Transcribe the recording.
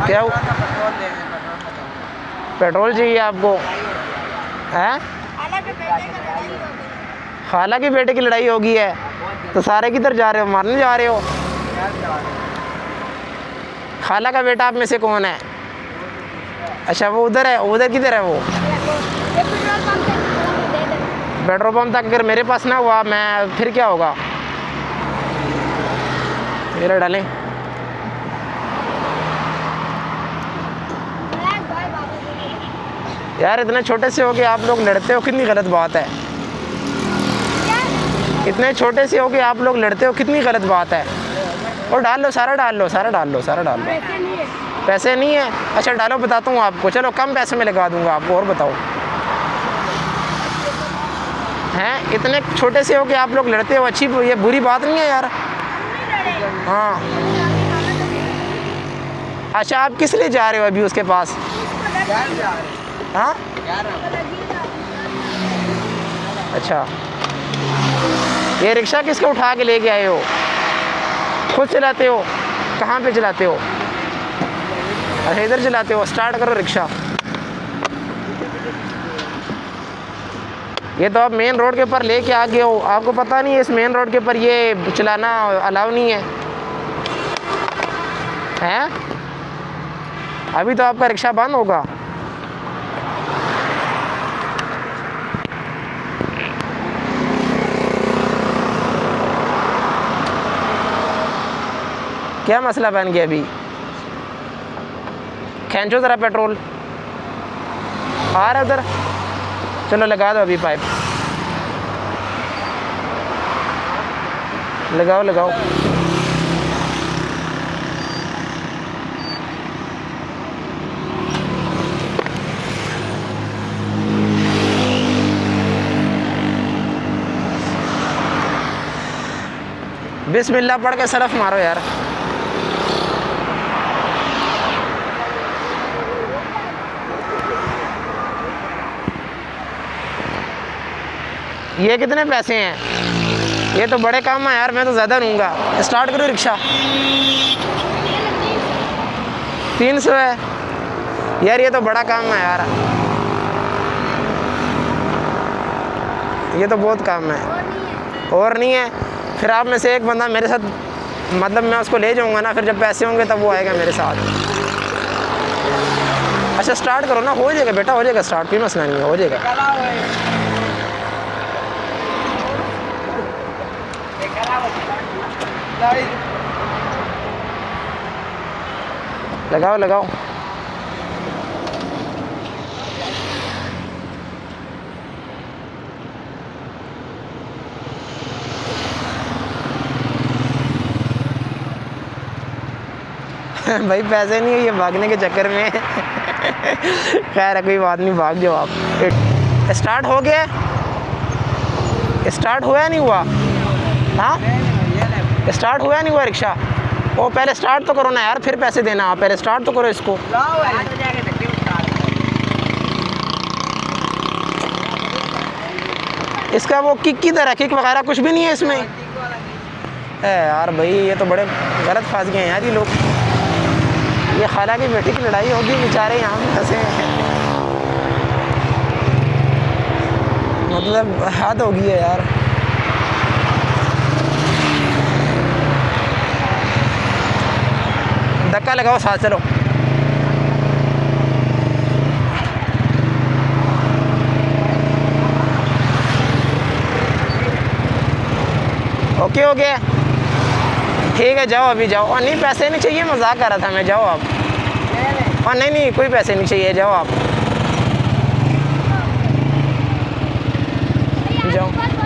क्या पेट्रोल चाहिए आपको? हैं? खाला के बेटे की लड़ाई होगी है तो सारे किधर जा रहे हो? मारने जा रहे हो? खाला का बेटा आप में से कौन है? अच्छा वो उधर है, उधर किधर है वो? पेट्रोल पंप तक अगर मेरे पास ना हुआ मैं फिर क्या होगा? मेरा डालें यार, इतने छोटे से हो के आप लोग लड़ते हो, कितनी गलत बात है। इतने छोटे से हो के आप लोग लड़ते हो, कितनी गलत बात है। और डाल लो, सारा डाल लो, सारा डाल लो, सारा डाल लो। पैसे नहीं है? अच्छा डालो, बताता हूँ आपको। चलो कम पैसे में लगा दूंगा आपको। और बताओ, हैं इतने छोटे से हो के आप लोग लड़ते हो, अच्छी ये बुरी बात नहीं है यार। हाँ अच्छा, आप किस लिए जा रहे हो अभी उसके पास? हाँ अच्छा, ये रिक्शा किसको उठा के लेके आए हो? खुद चलाते हो? कहाँ पे चलाते हो? अच्छा इधर चलाते हो। स्टार्ट करो रिक्शा। ये तो आप मेन रोड के ऊपर लेके आ गए हो, आपको पता नहीं है इस मेन रोड के ऊपर ये चलाना अलाउ नहीं है? हैं? अभी तो आपका रिक्शा बंद होगा। क्या मसला बन गया अभी? खींचो ज़रा पेट्रोल। आ रहा उधर, चलो लगा दो अभी पाइप। लगाओ लगाओ। बिस्मिल्लाह पढ़ के सरफ मारो यार। ये कितने पैसे हैं? ये तो बड़े काम है यार, मैं तो ज़्यादा लूँगा। स्टार्ट करो रिक्शा। 300 है यार, ये तो बड़ा काम है यार, ये तो बहुत काम है। और नहीं है? फिर आप में से एक बंदा मेरे साथ, मतलब मैं उसको ले जाऊँगा ना, फिर जब पैसे होंगे तब वो आएगा मेरे साथ। अच्छा स्टार्ट करो ना, हो जाएगा बेटा, हो जाएगा स्टार्ट, कोई मसला नहीं है, हो जाएगा। लगाओ लगाओ। भाई पैसे नहीं है, ये भागने के चक्कर में। खैर कोई बात नहीं, भाग जाओ आप। स्टार्ट हो गया? स्टार्ट हुआ या नहीं हुआ? हाँ स्टार्ट हुआ या नहीं हुआ रिक्शा? वो पहले स्टार्ट तो करो ना यार, फिर पैसे देना। आप पहले स्टार्ट तो करो इसको। इसका वो किक किधर है? किक वगैरह कुछ भी नहीं है इसमें। है यार भाई, ये तो बड़े गलत फंस गए हैं यार ये लोग। ये खाला की बेटी की लड़ाई होगी, बेचारे यहाँ पे फंसे हैं। मतलब हद हो गई है यार। धक्का लगाओ, साथ चलो। ओके हो गया, ठीक है जाओ अभी जाओ। और नहीं पैसे नहीं चाहिए, मजाक कर रहा था मैं। जाओ आप। और नहीं नहीं कोई पैसे नहीं चाहिए, जाओ आप जाओ।